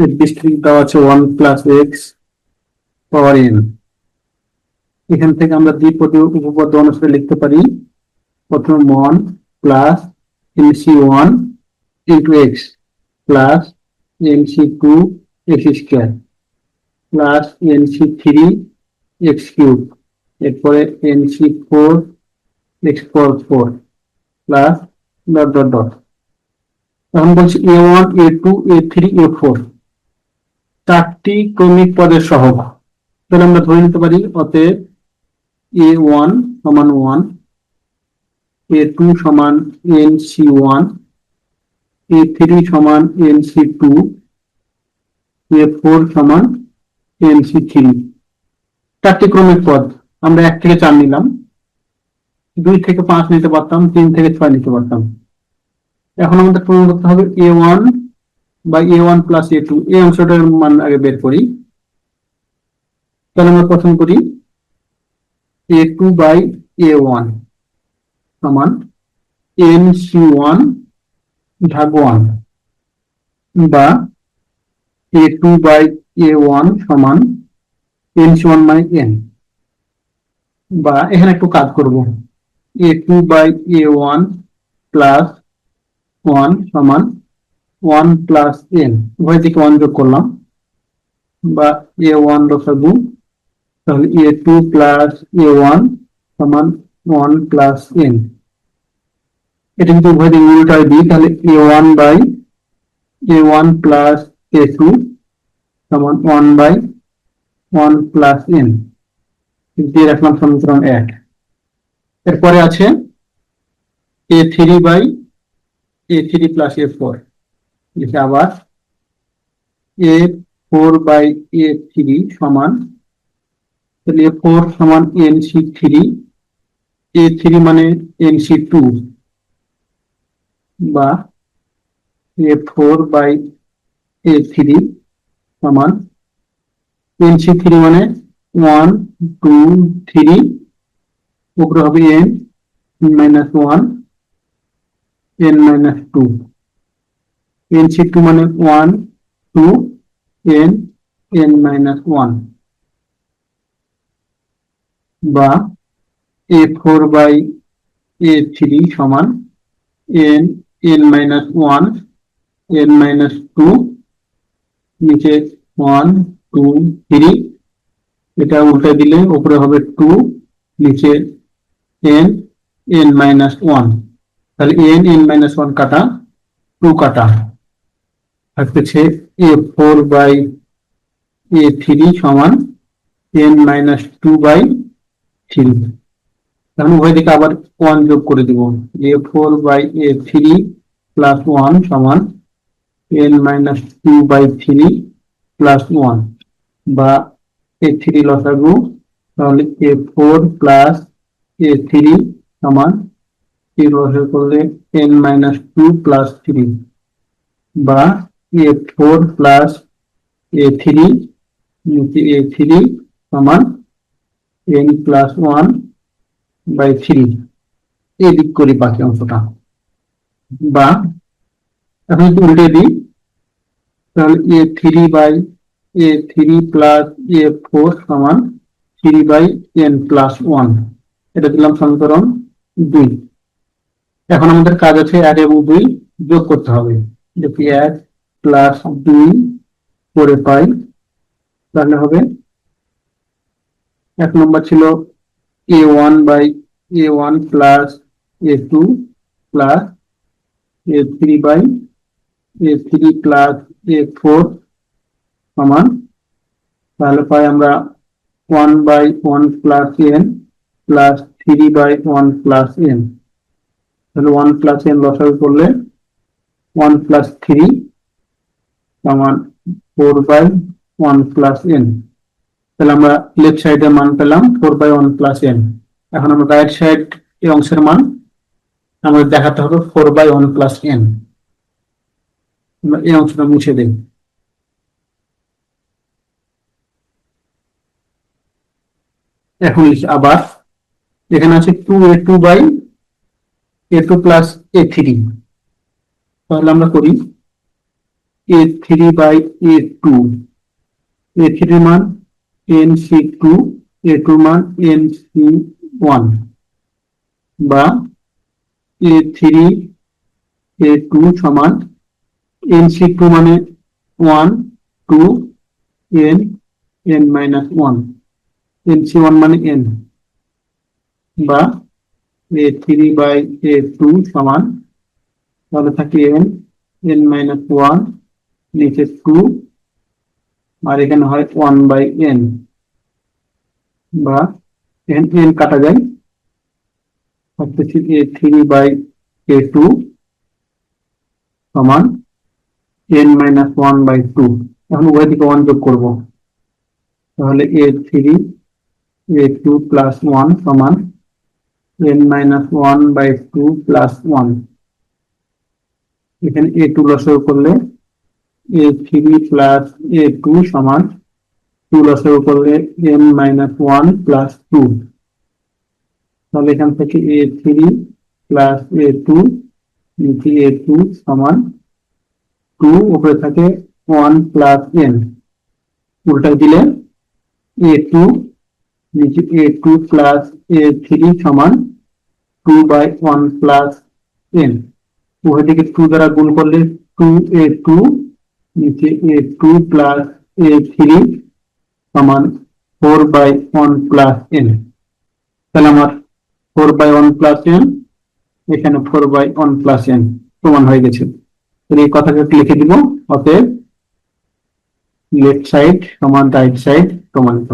এর ডিস্ট্রিক্ট দেওয়া আছে 1 প্লাস এক্স পাওয়ার এন। এখান থেকে আমরা দ্বিপদী উপপাদ্য অনুসারে লিখতে পারি প্রথম 1 plus NC 1 into x plus NC 2 x square plus NC 3 x cube, এরপরে এনসি 4 এক্স পাওয়ার 4 প্লাস ডট ডট ডট। এখন বলছি a1 a2 a3 a4 চারটি ক্রমিক পদের সহগ। তাহলে আমরা ধরে নিতে পারি অতএব a1 সমান 1, a2 সমান nc1, a3 সমান nc2, a4 সমান nc3। চারটি ক্রমিক পদ। আমরা 1 থেকে 4 নিলাম, 2 থেকে 5 নিতে পারতাম, 3 থেকে 6 নিতে পারতাম। এখন আমাদের প্রমাণ করতে হবে a1 বা a1 প্লাস a2, এই অংশটার মান আগে বের করি। তাহলে আমরা প্রথম করি a2 বাই a1 সমান nc1 ভাগ 1 বা a2 বাই a1 সমান nc1 মানে n, বা এখানে একটু কাজ করব a2 বাই a1 প্লাস 1 সমান 1 প্লাস n, উভয় দিকে 1 যোগ করলাম, বা a1 লসাগু, তাহলে a2 প্লাস a1 সমান 1 প্লাস n। এটা যদি উভয় দিকে উল্টায় দিই তাহলে a1 by a1 plus a2 সমান 1 বাই 1 প্লাস n দিয়ে রাখলাম সমীকরণ 1। এরপরে আছে a3 by a3 plus a4, লিখে আবার a4 বাই a3 সমান, তাহলে a4 সমান nc3, a3 মানে nc2, বা a4 বাই a3 সমান nc3 মানে 1 2 3, উপরে হবে n minus 1 n minus 2, nc2 মানে 1 2 n n মাইনাস 1, বা a4 বাই a3 সমান n n minus 1 n minus 2, নিচে 1 2 3, এটা উল্টে দিলে উপরে হবে 2, নিচে n n মাইনাস 1, তাহলে n n মাইনাস 1 কাটা 2 কাটা থাকতেছে a4 বাই a3 সমান n মাইনাস 2 বাই 3। এখন উভয় দিকে আবার 1 যোগ করে দিব, a4 বাই a3 প্লাস 1 সমান n মাইনাস 2 বাই 3 প্লাস 1, বা a3 লসাগু, তাহলে a4 প্লাস a3 সমান লসাগু করলে n মাইনাস 2 প্লাস 3, বা a4 প্লাস a3 a3 সমান n প্লাস 1 বাই 3। এই দিক করি বাকি অংশটা, বা এখন যদি উল্টে দিই তাহলে a3 by a3 plus a4 সমান 3 বাই n প্লাস 1, এটা দিলাম সমীকরণ 2। এখন আমাদের কাজ আছে 1 এবং 2 যোগ করতে হবে, যদি 1 প্লাস 2 করে পাই তাহলে হবে, 1 নম্বর ছিল a1 by a1 plus a2 plus a3 by a3 plus a4 সমান, তাহলে পাই আমরা 1 by 1 plus n plus 3 by 1 plus n, তাহলে 1 প্লাস n লসাগু করলে 1 প্লাস 3 সমান 4 বাই 1 প্লাস n। তাহলে আমরা লেফট সাইডের মান পেলাম 4 বাই 1 প্লাস n। এখন আমরা রাইট সাইড এই অংশের মান আমাদের দেখাতে হবে 4 বাই 1 প্লাস n। আমরা এই অংশটা মুছে দিই। এখন আবার এখানে আছে 2a2 by a2 plus a3, তাহলে আমরা করি A3 বাই A2, A3 মান NC2, A2 মান NC1, বা A3 A2 সমান NC2 মানে 1 2 n n minus 1, NC1 মানে n, বা A3 বাই A2 সমান, তাহলে থাকে n n minus 1, নিচে 2, আর এখানে হয় 1 বাই n, বা n n কাটা যায়, থাকতেছে A3 বাই A2 সমান n minus 1 বাই 2। এখন উভয় দিকে 1 যোগ করব, তাহলে A3 A2 প্লাস 1 সমান n minus 1 বাই 2 প্লাস 1। এখানে A2 লসাগু করলে A3 প্লাস A2 সমান 2 লসাগু করলে n minus 1 প্লাস 2। তাহলে এখান থেকে A3 প্লাস A2 নিচে A2 সমান 2, উপরে থাকে 1 প্লাস n, উল্টা দিলে A2 নিচে A2 প্লাস A3 সমান 2 বাই 1 প্লাস n। উভয় দিকে 2 দ্বারা গুণ করলে 2A2 নিচে A2 প্লাস A3 সমান 4 বাই 1 প্লাস n। তাহলে আমার 4 বাই 1 প্লাস n, এখানে 4 বাই 1 প্লাস n প্রমাণ হয়ে গেছে। এই কথাটা লিখে দিব, অতএব লেফট সাইড সমান রাইট সাইড প্রমাণিত।